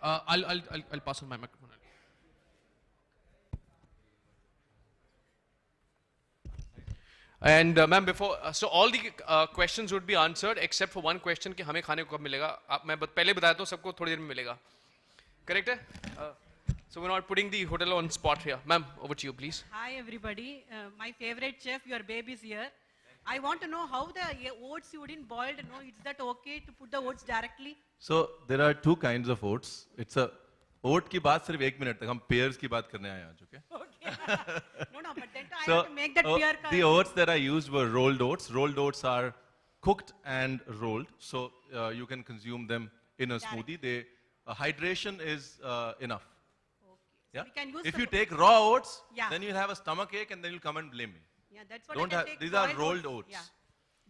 I'll pass on my microphone. And ma'am, before so all the questions would be answered except for one question कि हमें खाने को कब मिलेगा? आप मैं पहले बताया तो सबको थोड़ी देर में मिलेगा. Correct है? So we're not putting the hotel on spot here. Ma'am, over to you, please. Hi everybody, my favorite chef, your baby is here. I want to know how the oats you didn't boiled. No, is that okay to put the oats directly? So there are two kinds of oats. It's a oat की बात सिर्फ 1 minute तक हम pears की बात करने आए आज, okay? Okay. No, but then I So have to make that pear. the oats that I used were rolled oats. Rolled oats are cooked and rolled, so you can consume them in a smoothie. They hydration is enough. Okay. So Yeah. we can use If the you take raw oats, Yeah. then you'll have a stomach ache and then you'll come and blame me. Yeah, that's what Don't I can have, take. these are boiled rolled oats. Yeah.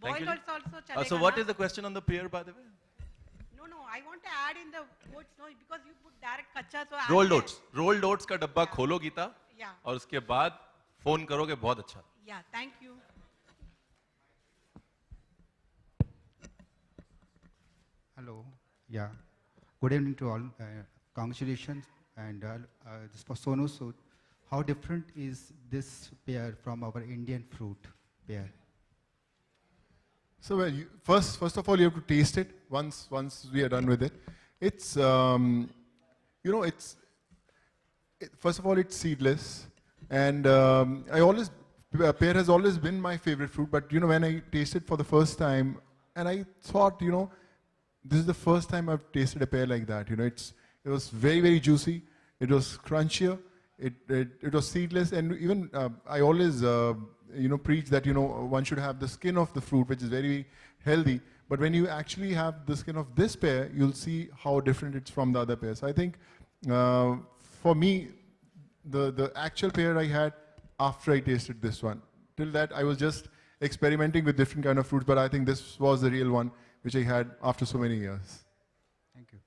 Thank Boiled you. oats also chalega. So what na? is the question on the pear, by the way? No, I want to add in the oats, no, because you put direct kacha, so Rolled add oats. Rolled oats का डब्बा खोलो Gita Yeah. और उसके बाद phone करोगे बहुत अच्छा. Yeah, thank you. Hello. Yeah. Good evening to all. Congratulations. And this for Sonu. So, how different is this pear from our Indian fruit pear? So well, first of all, you have to taste it once we are done with it. It's first of all, it's seedless, and pear has always been my favorite fruit. But when I tasted for the first time, and I thought, this is the first time I've tasted a pear like that. It was very, very juicy. It was crunchier. It was seedless, and even I always preach that one should have the skin of the fruit, which is very healthy. But when you actually have the skin of this pear, you'll see how different it's from the other pears. I think for me, the actual pear I had after I tasted this one. Till that, I was just experimenting with different kind of fruits, but I think this was the real one which I had after so many years. Thank you.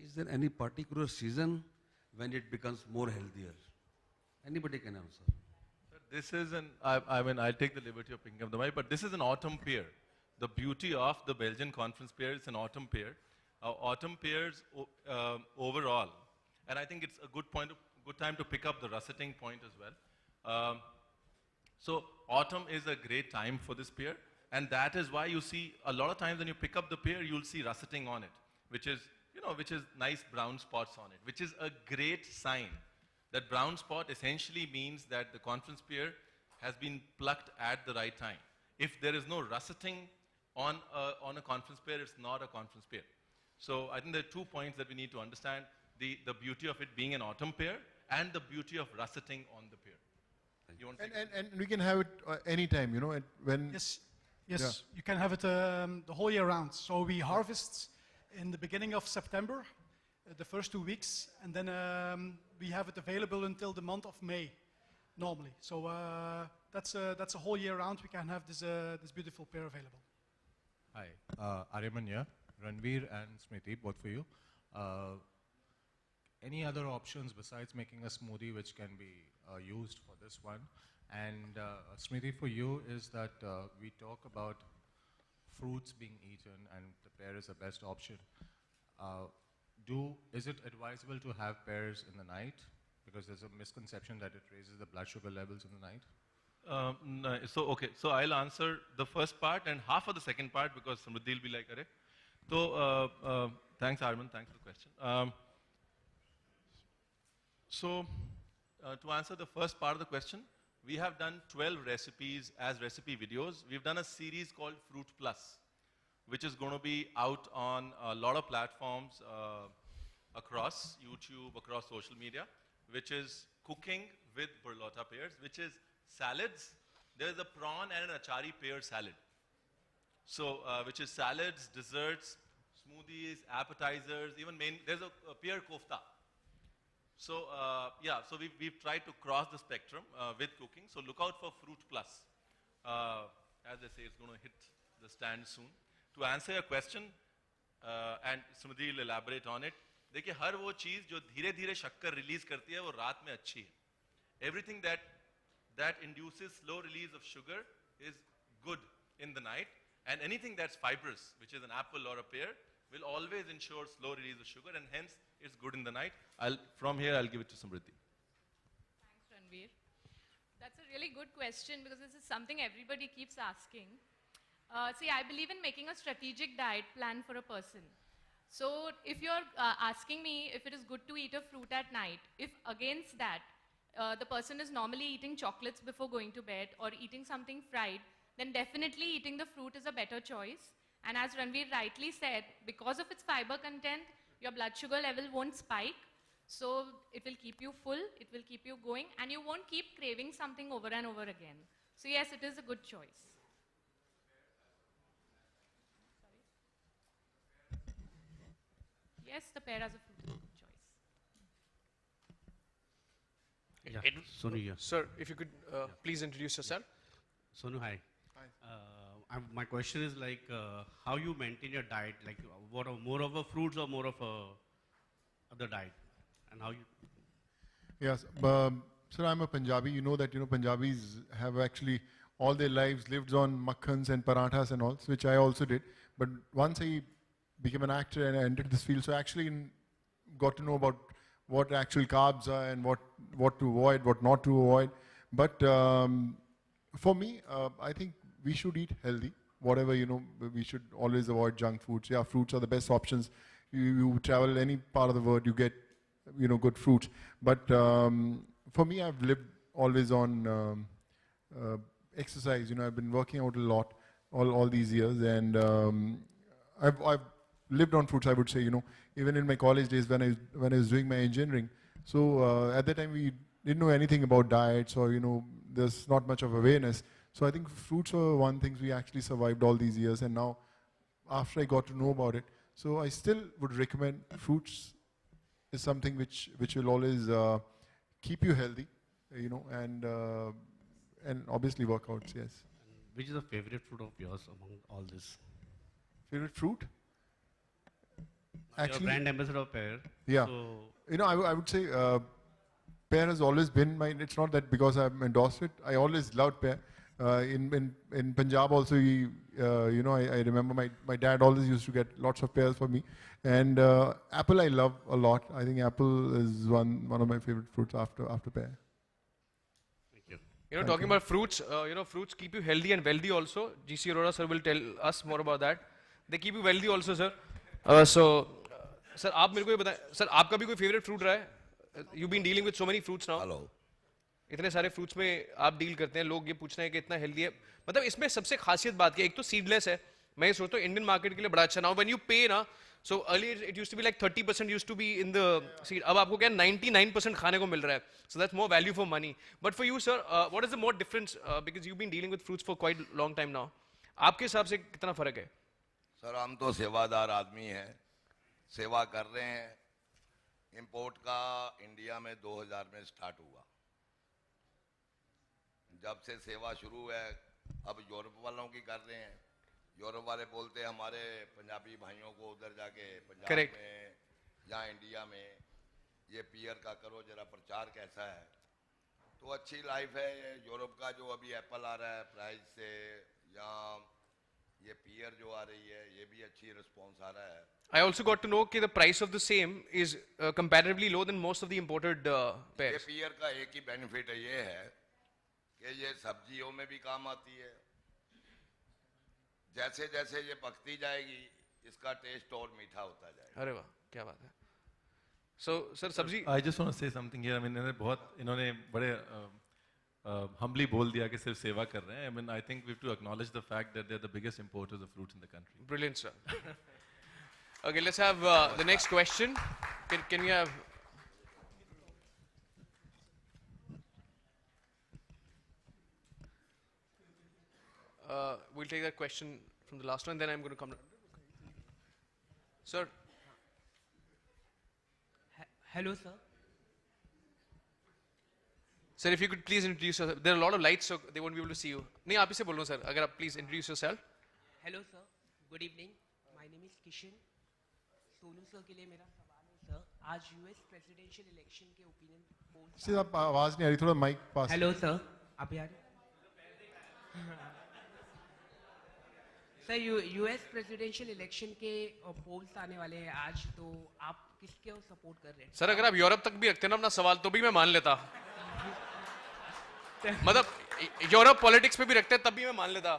Is there any particular season when it becomes more healthier? Anybody can answer. This is I'll take the liberty of picking up the mic, but this is an autumn pear. The beauty of the Belgian conference pear is an autumn pear. Autumn pears overall, and I think it's a good time to pick up the russeting point as well. So autumn is a great time for this pear, and that is why you see a lot of times when you pick up the pear, you'll see russeting on it, which is nice brown spots on it, which is a great sign. That brown spot essentially means that the conference pear has been plucked at the right time. If there is no russeting on a conference pear, it's not a conference pear. So I think there are 2 points that we need to understand: the beauty of it being an autumn pear and the beauty of russeting on the pear. You want to And we can have it anytime, when. Yes, you can have it the whole year round. So we harvest in the beginning of September, the first 2 weeks, and then we have it available until the month of May, normally. So that's a whole year round. We can have this beautiful pear available. Hi, Ariman here, Ranveer and Smriti, both for you. Any other options besides making a smoothie which can be used for this one? And Smriti, for you is that we talk about fruits being eaten and the pear is the best option. Is it advisable to have pears in the night? Because there's a misconception that it raises the blood sugar levels in the night. No, so I'll answer the first part and half of the second part because Samruddhi will be like, "Arey." So thanks, Arman, thanks for the question. To answer the first part of the question, we have done 12 recipes as recipe videos. We've done a series called Fruit Plus, which is going to be out on a lot of platforms across YouTube, across social media, which is cooking with burlota pears, which is salads. There is a prawn and an achari pear salad. So, which is salads, desserts, smoothies, appetizers, even there's a pear kofta. So, so we've tried to cross the spectrum with cooking. So look out for Fruit Plus. As they say, it's going to hit the stand soon. To answer your question, and Smriti will elaborate on it, देखिए हर वो चीज जो धीरे धीरे शक्कर release करती है वो रात में अच्छी है. Everything that induces slow release of sugar is good in the night, and anything that's fibrous, which is an apple or a pear, will always ensure slow release of sugar, and hence it's good in the night. From here, I'll give it to Samriddhi. Thanks, Ranveer. That's a really good question because this is something everybody keeps asking. See, I believe in making a strategic diet plan for a person. So if you're asking me if it is good to eat a fruit at night, if against that the person is normally eating chocolates before going to bed or eating something fried, then definitely eating the fruit is a better choice. And as Ranveer rightly said, because of its fiber content, your blood sugar level won't spike. So it will keep you full, it will keep you going, and you won't keep craving something over and over again. So yes, it is a good choice. Yes, the pear as a fruit is a good choice. Yeah, Edwin- Sonu here. Sir, if you could please introduce yourself. Sonu, hi. My question is like how you maintain your diet, like what are more of a fruits or more of a other diet, and how you. Yes, sir, I'm a Punjabi. You know that Punjabis have actually all their lives lived on makhans and parathas and all, which I also did. But once I became an actor and I entered this field, so I actually got to know about what actual carbs are and what to avoid, what not to avoid. But for me, I think we should eat healthy. Whatever, we should always avoid junk foods. Yeah, fruits are the best options. You travel any part of the world, you get, good fruits. But for me, I've lived always on exercise. I've been working out a lot all these years, and I've lived on fruits. I would say, even in my college days when I was doing my engineering. So at that time we didn't know anything about diets, or there's not much of awareness. So I think fruits were one thing we actually survived all these years, and now after I got to know about it, so I still would recommend fruits is something which will always keep you healthy, and obviously workouts. Yes. Which is the favorite fruit of yours among all this? Favorite fruit? You're a brand ambassador of pear. Yeah. So I would say pear has always been mine. It's not that because I've endorsed it. I always loved pear. In Punjab also, I remember my dad always used to get lots of pears for me. And apple I love a lot. I think apple is one of my favorite fruits after pear. thank you. Talking about fruits, fruits keep you healthy and wealthy also. GC Arora sir will tell us more about that. They keep you wealthy also, sir. Sir, आप मेरे को ये बताएं, sir आपका भी कोई favorite fruit रहा है? You've been dealing with so many fruits now. Hello इतने सारे फ्रूट्स में आप डील करते हैं, लोग ये पूछ रहे हैं कि इतना हेल्दी है, मतलब इसमें सबसे खासियत बात क्या है? एक तो सीडलेस है, मैं ये सोचता हूँ इंडियन मार्केट के लिए बड़ा अच्छा ना हो. व्हेन यू पे ना, so earlier it used to be like 30% used to be in the seed, अब आपको क्या 99% खाने को मिल रहा है. So that's more value for money. But for you sir, what is the more difference, because you been dealing with fruits for quite long time now, आपके हिसाब से कितना फर्क है? सर, हम तो सेवादार आदमी हैं, सेवा कर रहे हैं. इंपोर्ट का इंडिया में 2000 में स्टार्ट हुआ. जब से सेवा शुरू है, अब यूरोप वालों की कर रहे हैं. यूरोप वाले बोलते हैं हमारे पंजाबी भाइयों को उधर जाके पंजाब में या इंडिया में ये पियर का करो, जरा प्रचार कैसा है. तो अच्छी लाइफ है. ये यूरोप का जो अभी एप्पल आ रहा है प्राइस से, या ये पियर जो आ रही है, ये भी अच्छी रिस्पॉन्स आ रहा है. I also got to know that the price of the same is comparatively low than most of the imported pears. ये पियर का एक ही बेनिफिट ये है कि ये सब्जियों में भी काम आती है. जैसे जैसे ये पकती जाएगी, इसका टेस्ट और मीठा होता जाएगा. अरे वाह, क्या बात है. So, sir, सब्जी. I just want to say something here. I mean, इन्होंने बड़े humbly बोल दिया कि सिर्फ सेवा कर रहे हैं. I mean, I think we have to acknowledge the fact that they're the biggest importers of fruits in the country. Brilliant, sir. Okay, let's have the next question. Can we have? We'll take that question from the last one, then I'm going to come. Sir. Hello, sir. Sir, if you could please introduce yourself. There are a lot of lights, so they won't be able to see you. नहीं, आप ही से बोलो sir. अगर आप please introduce yourself. Hello, sir. Good evening. My name is Kishan. Sonu sir के लिए मेरा सवाल है सर. आज यूएस प्रेसिडेंशियल इलेक्शन के ओपिनियन पोल. See, आप आवाज नहीं आ रही, थोड़ा माइक पास. हेलो सर, आप यार. सर यूएस प्रेसिडेंशियल इलेक्शन के पोल्स आने वाले हैं आज, तो आप किसके सपोर्ट कर रहे हैं? सर अगर आप यूरोप तक भी रखते ना अपना सवाल तो भी मैं मान लेता। मतलब यूरोप पॉलिटिक्स पे भी रखते तब भी मैं मान लेता।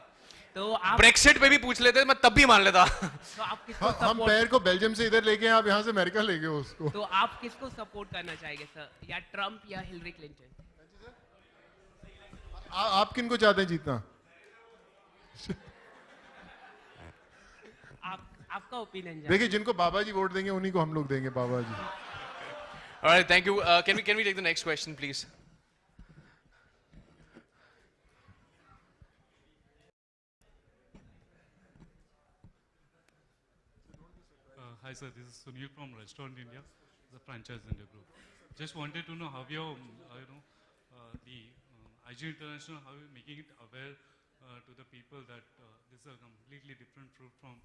तो आप ब्रेक्सिट पे भी पूछ लेते मैं तब भी मान लेता। तो आप किसको हम पैर को बेल्जियम से इधर लेके आप यहाँ से अमेरिका ले गए उसको। तो आप किसको सपोर्ट करना चाहेंगे सर, या ट्रम्प या हिलरी क्लिंटन? आप किन को चाहते हैं जीतना? आपका ओपिनियन देखिए जिनको बाबा जी वोट देंगे उन्हीं को हम लोग देंगे बाबा जी। Alright, thank you. Can we take the next question, please? Hi sir, this is Sunil from Restaurant India, the franchise India group. Just wanted to know how you're, the IG International, how you're making it aware to the people that this is a completely different fruit from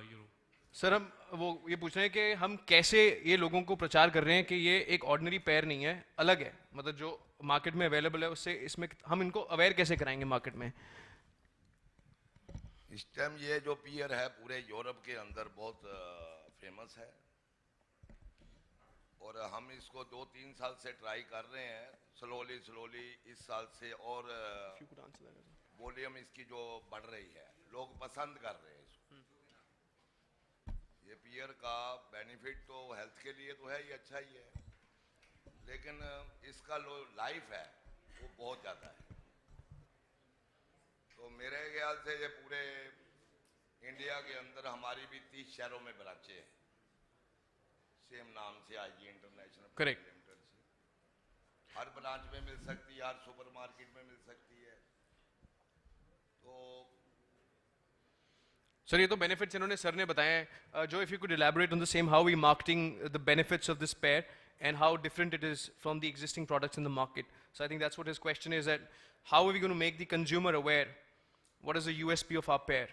Europe. Sir हम वो ये पूछ रहे हैं कि हम कैसे ये लोगों को प्रचार कर रहे हैं कि ये एक ऑर्डिनरी पेयर नहीं है, अलग है, मतलब जो मार्केट में अवेलेबल है उससे इसमें हम इनको अवेयर कैसे कराएंगे मार्केट में? इस टाइम ये जो पियर है पूरे यूरोप के अंदर बहुत फेमस है और हम इसको 2-3 साल से ट्राई कर रहे हैं, स्लोली इस साल से, और वॉल्यूम इसकी जो बढ़ रही है, लोग पसंद कर रहे हैं इसको। ये पियर का बेनिफिट तो हेल्थ के लिए तो है ही, अच्छा ही है, लेकिन इसका लाइफ है वो बहुत ज़्यादा है। तो मेरे ख्याल से ये पूरे इंडिया के अंदर हमारी भी 30 शहरों में ब्रांचें हैं सेम नाम से, आईजी इंटरनेशनल करेक्ट, हर ब्रांच में मिल सकती है, हर सुपरमार्केट में मिल सकती है। तो सर ये तो बेनिफिट्स इन्होंने सर ने बताए हैं। जो if you could elaborate on the same how we marketing the benefits of this pair and how different it is from the existing products in the market. So I think that's what his question is, that how are we going to make the consumer aware? What is the USP of our pair?